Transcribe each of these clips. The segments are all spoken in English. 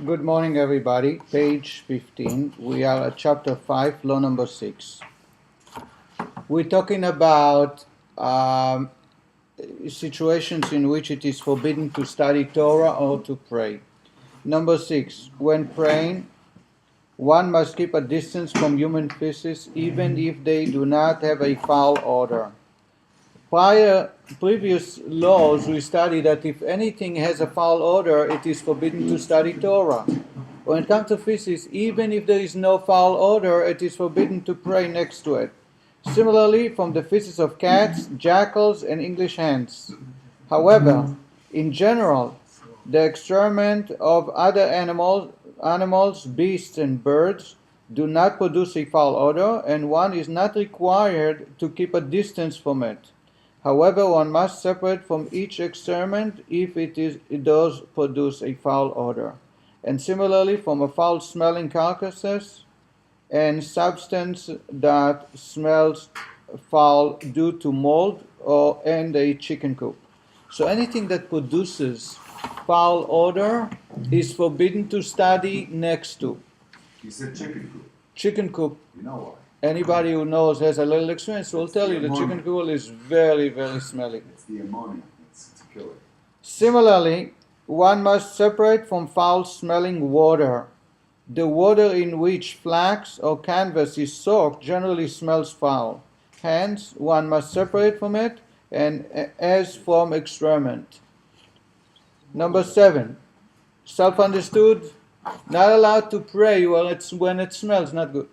Good morning, everybody. Page 15. We are at chapter 5, law number 6. We're talking about situations in which it is forbidden to study Torah or to pray. Number 6. When praying, one must keep a distance from human feces even if they do not have a foul odor. Previous laws, we studied that if anything has a foul odor, it is forbidden to study Torah. When it comes to feces, even if there is no foul odor, it is forbidden to pray next to it. Similarly, from the feces of cats, jackals, and English hens. However, in general, the excrement of other animals, beasts, and birds do not produce a foul odor, and one is not required to keep a distance from it. However, one must separate from each excrement if it does produce a foul odor. And similarly, from a foul-smelling carcasses and substance that smells foul due to mold and a chicken coop. So anything that produces foul odor is forbidden to study next to. You said chicken coop. Chicken coop. You know why? Anybody who knows, has a little experience, will tell you the chicken coop is very, very smelly. It's the ammonia. It's a killer. Similarly, one must separate from foul-smelling water. The water in which flax or canvas is soaked generally smells foul. Hence, one must separate from it and as from excrement. Number 7. Self-understood, not allowed to pray when it smells, not good.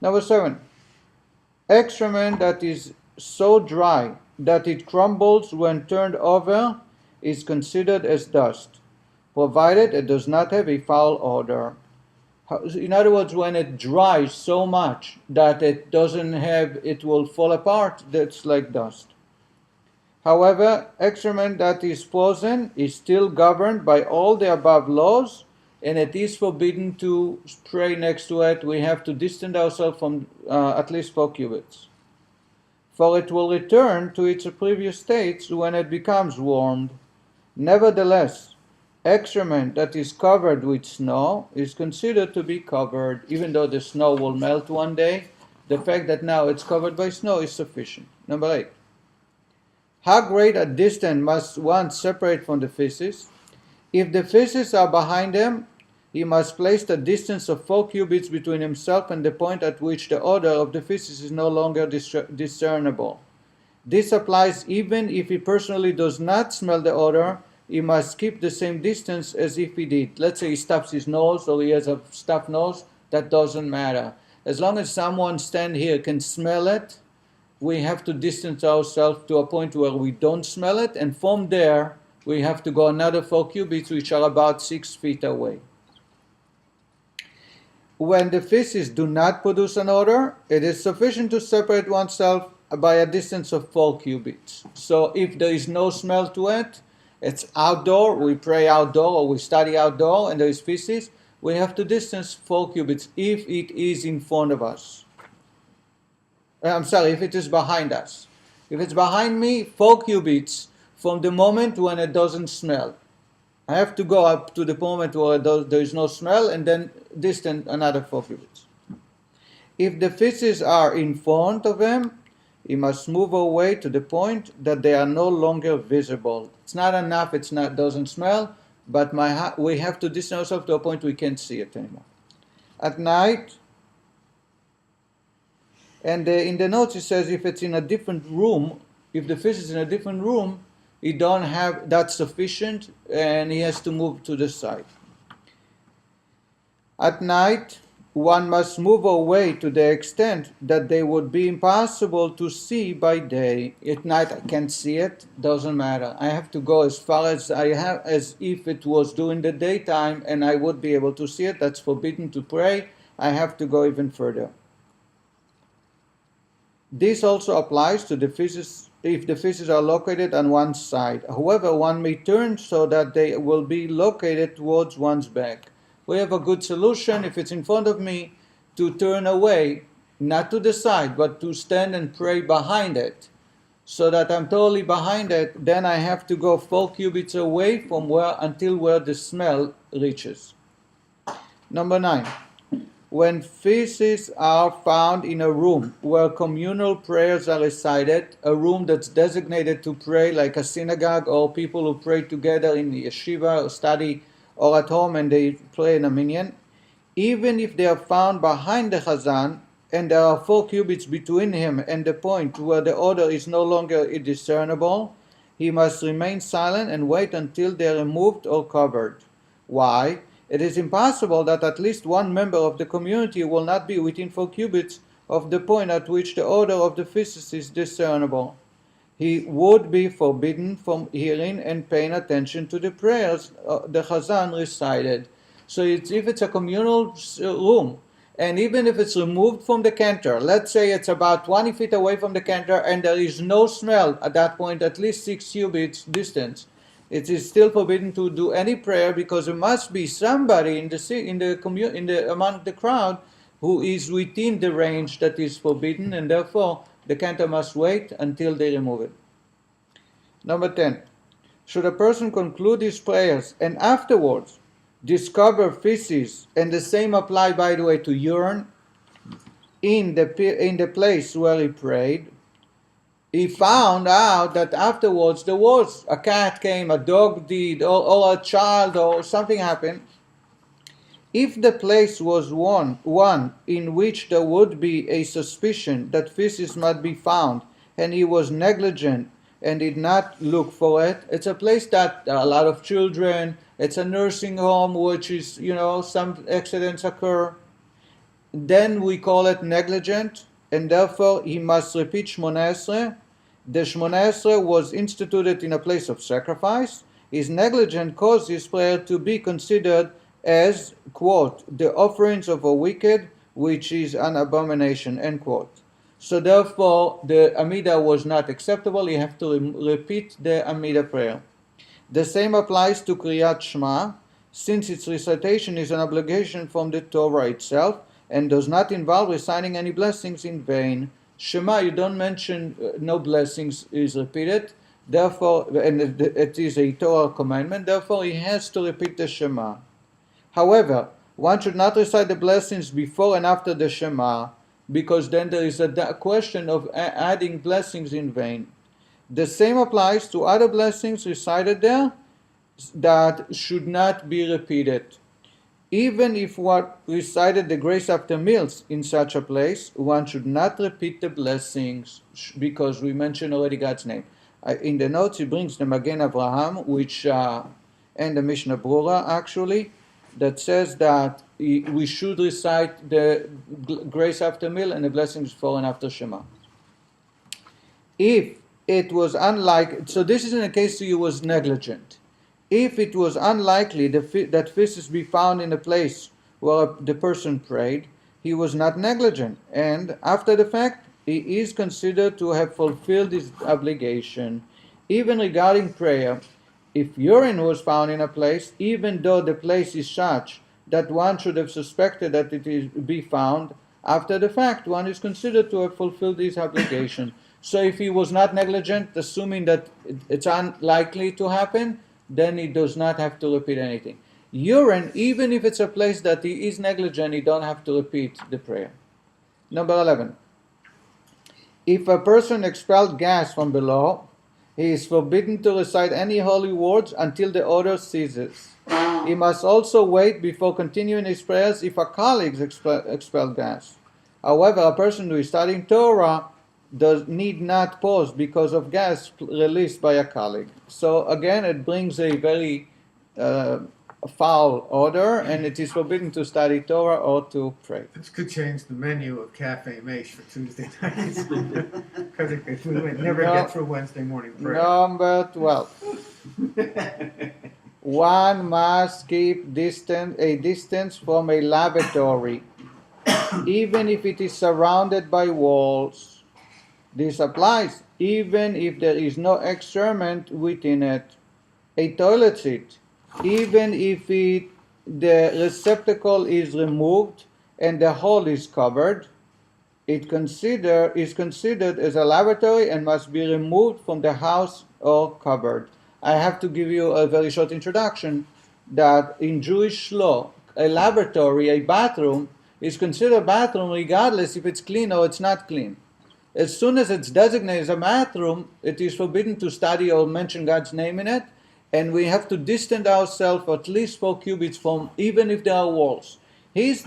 Number 7. Excrement that is so dry that it crumbles when turned over is considered as dust, provided it does not have a foul odor. In other words, when it dries so much that it will fall apart, that's like dust. However, excrement that is frozen is still governed by all the above laws, and it is forbidden to pray next to it. We have to distance ourselves from at least 4 cubits. For it will return to its previous states when it becomes warmed. Nevertheless, excrement that is covered with snow is considered to be covered, even though the snow will melt one day. The fact that now it's covered by snow is sufficient. Number 8. How great a distance must one separate from the feces? If the feces are behind him, he must place the distance of 4 cubits between himself and the point at which the odor of the feces is no longer discernible. This applies even if he personally does not smell the odor. He must keep the same distance as if he did. Let's say he stuffs his nose or he has a stuffed nose, that doesn't matter. As long as someone standing here can smell it, we have to distance ourselves to a point where we don't smell it, and from there we have to go another 4 cubits, which are about 6 feet away. When the feces do not produce an odor, it is sufficient to separate oneself by a distance of 4 cubits. So if there is no smell to it, it's outdoor, we pray outdoor or we study outdoor, and there is feces, we have to distance 4 cubits if it is in front of us. If it is behind us. If it's behind me, 4 cubits from the moment when it doesn't smell. I have to go up to the moment where there is no smell and then distant another 4 cubits. If the feces are in front of him, he must move away to the point that they are no longer visible. It's not enough, doesn't smell, but we have to distance ourselves to a point we can't see it anymore. At night, and in the notes it says if it's in a different room, if the fish is in a different room, he don't have that sufficient and he has to move to the side. At night, one must move away to the extent that they would be impossible to see by day. At night I can't see it, doesn't matter. I have to go as far as as if it was during the daytime and I would be able to see it. That's forbidden to pray. I have to go even further. This also applies to the feces if the feces are located on one side. However, one may turn so that they will be located towards one's back. We have a good solution, if it's in front of me, to turn away, not to the side, but to stand and pray behind it, so that I'm totally behind it. Then I have to go 4 cubits away from until where the smell reaches. Number 9. When feces are found in a room where communal prayers are recited, a room that's designated to pray like a synagogue, or people who pray together in yeshiva or study, or at home and they pray in a minyan, even if they are found behind the chazan and there are 4 cubits between him and the point where the order is no longer discernible, he must remain silent and wait until they are removed or covered. Why? It is impossible that at least one member of the community will not be within 4 cubits of the point at which the order of the feces is discernible. He would be forbidden from hearing and paying attention to the prayers the Chazan recited. So if it's a communal room, and even if it's removed from the cantor, let's say it's about 20 feet away from the cantor and there is no smell at that point, at least 6 cubits distance, it is still forbidden to do any prayer, because there must be somebody among the crowd who is within the range that is forbidden, and therefore the cantor must wait until they remove it. Number 10. Should a person conclude his prayers and afterwards discover feces, and the same apply, by the way, to urine, in the place where he prayed, he found out that afterwards there was a cat came, a dog did, or a child, or something happened. If the place was one in which there would be a suspicion that feces might be found, and he was negligent and did not look for it, it's a place that there are a lot of children, it's a nursing home, which is, some accidents occur, then we call it negligent, and therefore he must repeat Shmona Esrei. The Shmona Esrei was instituted in a place of sacrifice. His negligence caused his prayer to be considered as, quote, the offerings of a wicked, which is an abomination, end quote. So therefore the Amidah was not acceptable. You have to repeat the Amidah prayer. The same applies to Kriyat Shema, since its recitation is an obligation from the Torah itself and does not involve reciting any blessings in vain. Shema, you don't mention no blessings is repeated, therefore, and it is a Torah commandment, therefore he has to repeat the Shema. However, one should not recite the blessings before and after the Shema, because then there is a question of adding blessings in vain. The same applies to other blessings recited there that should not be repeated. Even if one recited the grace after meals in such a place, one should not repeat the blessings, because we mentioned already God's name. In the notes he brings the Magen Avraham, and the Mishnah Brura actually, that says that we should recite the grace after meal and the blessings before and after Shema. If it was so this is in a case he was negligent. If it was unlikely that feces be found in a place where the person prayed, he was not negligent, and after the fact, he is considered to have fulfilled his obligation. Even regarding prayer, if urine was found in a place, even though the place is such that one should have suspected that be found, after the fact, one is considered to have fulfilled his obligation. So if he was not negligent, assuming that it's unlikely to happen, then he does not have to repeat anything. Urine, even if it's a place that he is negligent, he don't have to repeat the prayer. Number 11. If a person expelled gas from below, he is forbidden to recite any holy words until the odor ceases. He must also wait before continuing his prayers if a colleague expelled gas. However, a person who is studying Torah need not pause because of gas released by a colleague. So again, it brings a very foul odor, and it is forbidden to study Torah or to pray. This could change the menu of Cafe Mesh for Tuesday nights, because we would never get through Wednesday morning prayer. Number 12. One must keep a distance from a lavatory, even if it is surrounded by walls. This applies even if there is no excrement within it. A toilet seat, even if the receptacle is removed and the hole is covered, is considered as a lavatory and must be removed from the house or cupboard. I have to give you a very short introduction that in Jewish law, a laboratory, a bathroom, is considered a bathroom regardless if it's clean or it's not clean. As soon as it's designated as a bathroom, it is forbidden to study or mention God's name in it, and we have to distance ourselves at least 4 cubits from, even if there are walls. He's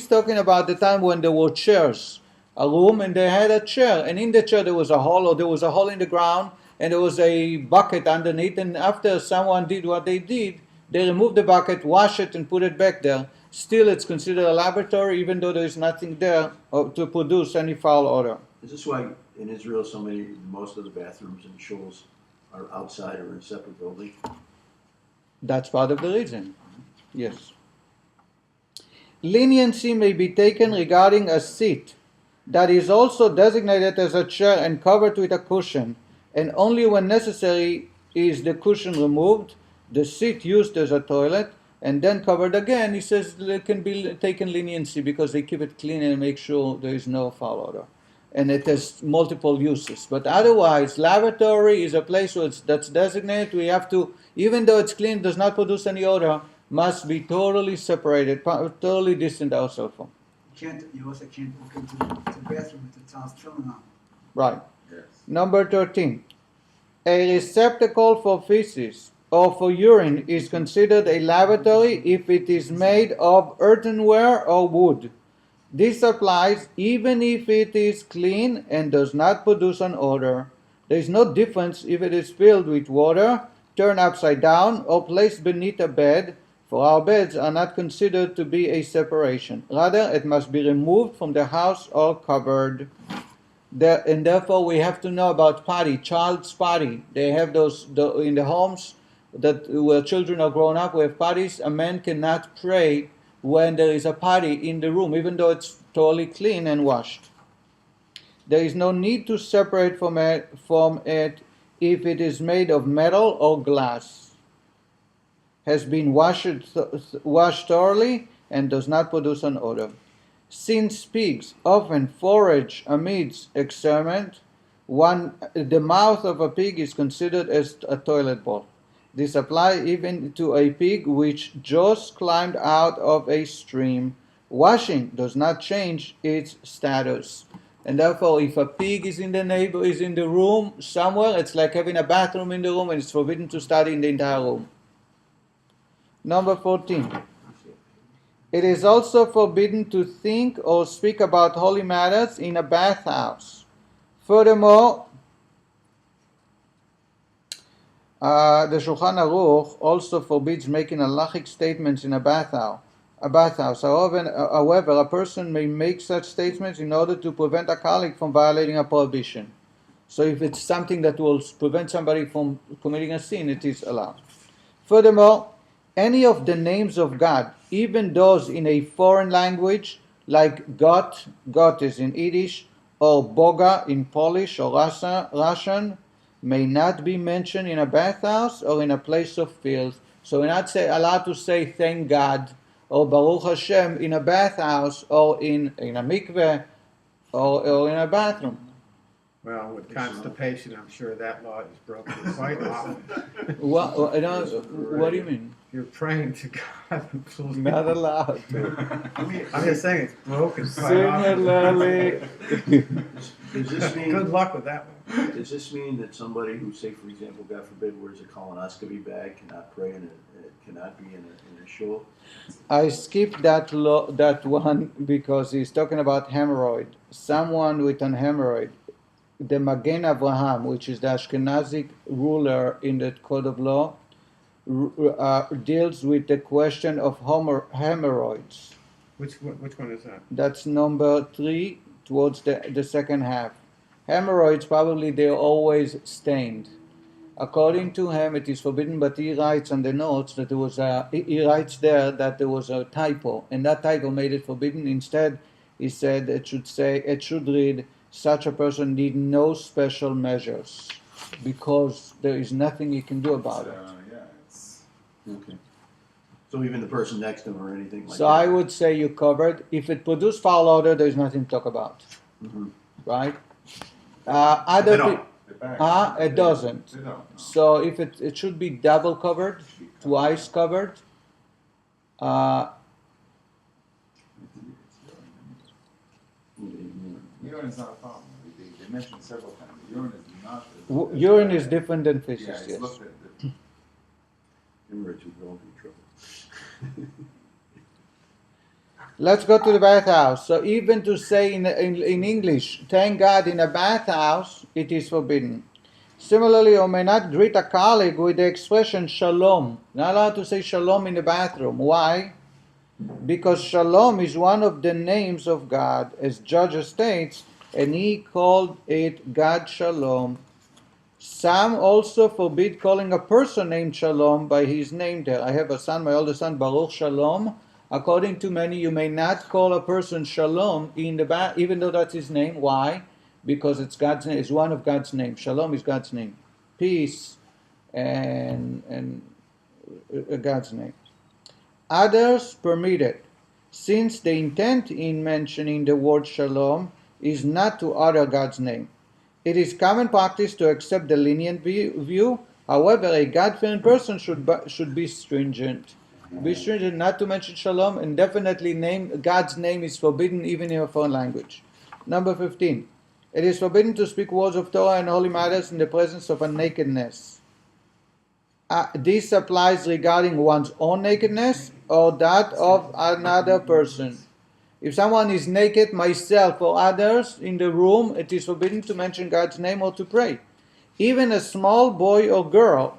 talking about the time when there were chairs, a room, and they had a chair, and in the chair there was a hole, or there was a hole in the ground, and there was a bucket underneath, and after someone did what they did, they removed the bucket, wash it, and put it back there. Still, it's considered a laboratory, even though there is nothing there to produce any foul odor. Is this why in Israel most of the bathrooms and shuls are outside or in a separate building? That's part of the reason. Yes. Leniency may be taken regarding a seat that is also designated as a chair and covered with a cushion, and only when necessary is the cushion removed, the seat used as a toilet, and then covered again. He says it can be taken leniency because they keep it clean and make sure there is no foul odor. And it has multiple uses. But otherwise, lavatory is a place that's designated. We have to, even though it's clean, does not produce any odor, must be totally separated, totally distant ourselves from. You also can't walk into the bathroom with the towels filling on. Right. Yes. Number 13. A receptacle for feces or for urine is considered a lavatory if it is made of earthenware or wood. This applies even if it is clean and does not produce an odor. There is no difference if it is filled with water, turned upside down, or placed beneath a bed, for our beds are not considered to be a separation. Rather, it must be removed from the house or cupboard. And therefore, we have to know about potty, child's potty. They have those in the homes where children are grown up. We have potties. A man cannot pray when there is a potty in the room, even though it's totally clean and washed. There is no need to separate from it if it is made of metal or glass, has been washed thoroughly, and does not produce an odor. Since pigs often forage amidst excrement, the mouth of a pig is considered as a toilet bowl. This applies even to a pig which just climbed out of a stream. Washing does not change its status. And therefore, if a pig is in the room somewhere, it's like having a bathroom in the room, and it's forbidden to study in the entire room. Number 14. It is also forbidden to think or speak about holy matters in a bathhouse. Furthermore, the Shulchan Aruch also forbids making halachic statements in a bathhouse. However, a person may make such statements in order to prevent a colleague from violating a prohibition. So if it's something that will prevent somebody from committing a sin, it is allowed. Furthermore, any of the names of God, even those in a foreign language, like God is in Yiddish, or Boga in Polish or Russian, may not be mentioned in a bathhouse or in a place of filth. So we're not allowed to say thank God or Baruch Hashem in a bathhouse or in a mikveh or in a bathroom. Well, with constipation, I'm sure that law is broken quite often. What do you mean? You're praying to God. Not allowed. I'm just saying it's broken quite often. Similarly, Does this mean, Good luck with that one. does this mean that somebody who, say, for example, God forbid, wears a colonoscopy bag cannot pray cannot be in a shul? I skipped that one because he's talking about hemorrhoid. Someone with an hemorrhoid. The Magen Avraham, which is the Ashkenazic ruler in the code of law, deals with the question of hemorrhoids. Which one is that? That's number 3 towards the second half. Hemorrhoids, probably they're always stained. According to him, it is forbidden, but he writes on the notes that he writes there that there was a typo, and that typo made it forbidden. Instead, he said it should read, such a person need no special measures because there is nothing he can do about it. Yeah, it's Okay. So even the person next to him or anything like that? So I would say you covered. If it produced foul odor, there is nothing to talk about, Mhm. right? they Other don't. pe- The bags, it doesn't. They don't. No. So if it should be double covered, twice covered. urine is not a problem. They mentioned several times. Urine is not. Urine is different than Yeah, feces, it's yes. looked at. Him, Richard, don't be in trouble. Let's go to the bathhouse. So even to say in English, thank God in a bathhouse, it is forbidden. Similarly, you may not greet a colleague with the expression shalom. Not allowed to say shalom in the bathroom. Why? Because shalom is one of the names of God, as Judges states, and he called it God Shalom. Some also forbid calling a person named Shalom by his name there. I have a son, my oldest son, Baruch Shalom. According to many, you may not call a person Shalom in the bath, even though that's his name. Why? Because it's God's name. It's one of God's names. Shalom is God's name. Peace and God's name. Others permit it, since the intent in mentioning the word Shalom is not to utter God's name. It is common practice to accept the lenient view. However, a God-fearing person should be stringent. Be stringent not to mention Shalom, and definitely God's name is forbidden even in a foreign language. Number 15. It is forbidden to speak words of Torah and holy matters in the presence of a nakedness. This applies regarding one's own nakedness or that of another person. If someone is naked, myself or others in the room, it is forbidden to mention God's name or to pray. Even a small boy or girl,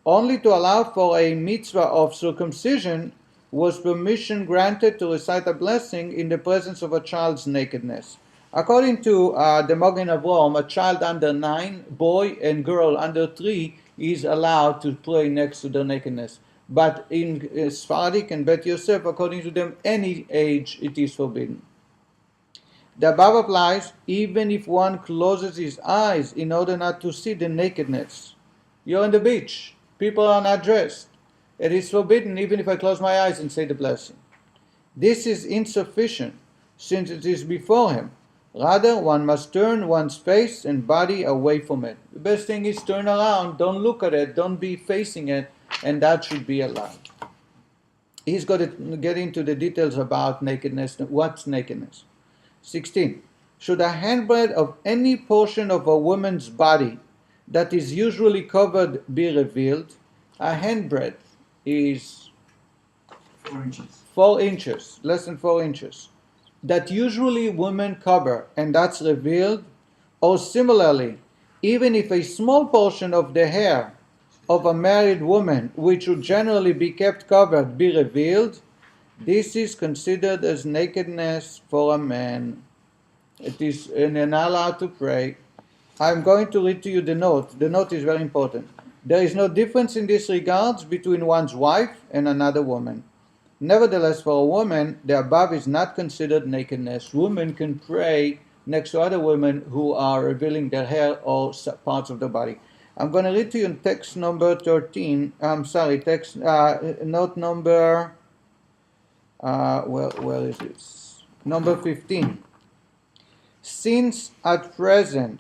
only to allow for a mitzvah of circumcision, was permission granted to recite a blessing in the presence of a child's nakedness. According to the Magen Avraham, a child under 9, boy and girl under 3, is allowed to pray next to their nakedness. But in Sephardic and Bet Yosef, according to them, any age it is forbidden. The above applies even if one closes his eyes in order not to see the nakedness. You're on the beach, people are not dressed. It is forbidden even if I close my eyes and say the blessing. This is insufficient, since it is before him. Rather, one must turn one's face and body away from it. The best thing is turn around, don't look at it, don't be facing it, and that should be allowed. He's going to get into the details about nakedness. What's nakedness? 16. Should a handbreadth of any portion of a woman's body that is usually covered be revealed? A handbreadth is 4 inches. 4 inches, less than 4 inches. That usually women cover, and that's revealed. Or similarly, even if a small portion of the hair of a married woman, which would generally be kept covered, be revealed, this is considered as nakedness for a man. It is not allowed to pray. I'm going to read to you the note. The note is very important. There is no difference in this regards between one's wife and another woman. Nevertheless, for a woman, the above is not considered nakedness. Women can pray next to other women who are revealing their hair or parts of the body. I'm going to read to you text number 13. Note number, where is this? Number 15. Since at present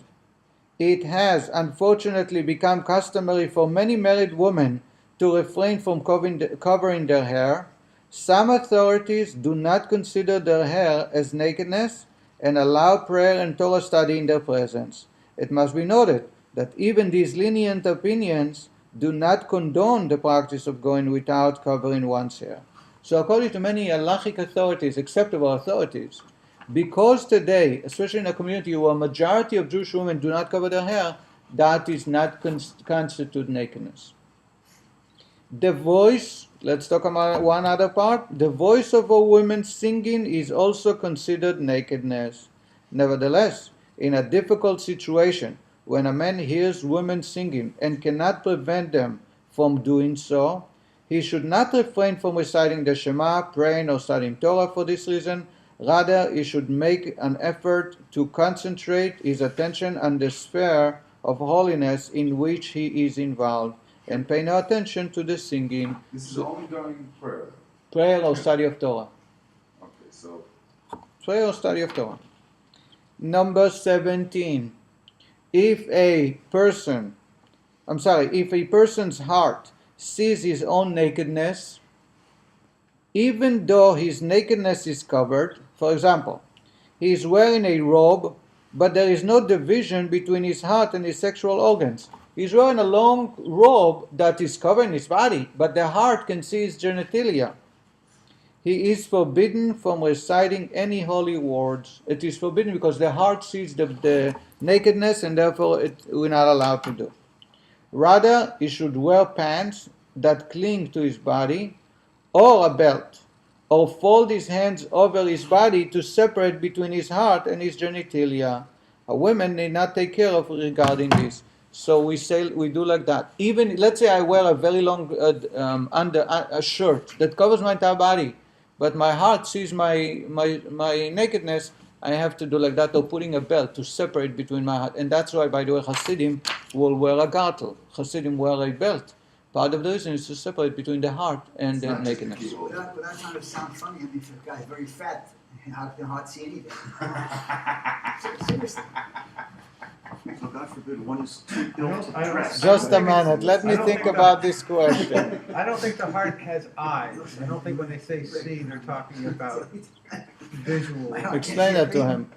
it has unfortunately become customary for many married women to refrain from covering their hair, some authorities do not consider their hair as nakedness and allow prayer and Torah study in their presence. It must be noted that even these lenient opinions do not condone the practice of going without covering one's hair. So according to many halachic authorities, acceptable authorities, because today, especially in a community where a majority of Jewish women do not cover their hair, that is not constitute nakedness. The voice, let's talk about one other part. The voice of a woman singing is also considered nakedness. Nevertheless, in a difficult situation, when a man hears women singing and cannot prevent them from doing so, he should not refrain from reciting the Shema, praying, or studying Torah for this reason. Rather, he should make an effort to concentrate his attention on the sphere of holiness in which he is involved, and pay no attention to the singing. This is only during prayer. Prayer or study of Torah. Okay, so Prayer or study of Torah. Number 17. If a person's heart sees his own nakedness, even though his nakedness is covered, for example, He is wearing a robe, but there is no division between his heart and his sexual organs. He's wearing a long robe that is covering his body, but the heart can see his genitalia. He is forbidden from reciting any holy words. It is forbidden because the heart sees the nakedness, and therefore we're not allowed to do. Rather, he should wear pants that cling to his body, or a belt, or fold his hands over his body to separate between his heart and his genitalia. A woman need not take care of regarding this. So we do like that. Even let's say I wear a very long a shirt that covers my entire body, but my heart sees my nakedness. I have to do like that, or putting a belt to separate between my heart. And that's why, by the way, Hasidim will wear a gartel. Hasidim wear a belt. Part of the reason is to separate between the heart and the nakedness. But that's not to sound funny. I mean, if a guy's very fat, how can the heart see anything? Seriously. So God forbid one is too ill to I don't- dress. Just a minute. Let me I don't think think about this question. I don't think the heart has eyes. I don't think when they say see, they're talking about visual. Explain that to him.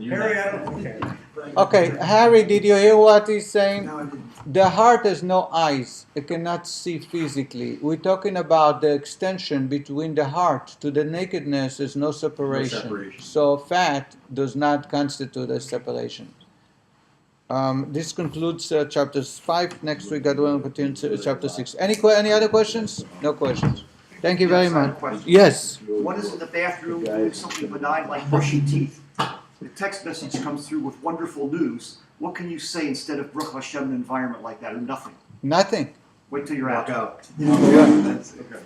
Harry, I don't, okay. Okay, Harry, did you hear what he's saying? No, I didn't. The heart has no eyes. It cannot see physically. We're talking about the extension between the heart to the nakedness. There's no separation. separation. So fat does not constitute a separation. This concludes chapters 5. Next week, God willing, continue to chapter 6. Any other questions? No questions. Thank you very Yes, I have a much. question. Yes. One is in the bathroom doing something benign like brushing teeth. The text message comes through with wonderful news. What can you say instead of Baruch Hashem in an environment like that? Or nothing. Nothing. Wait till you're out. Walk out. Yeah. That's okay.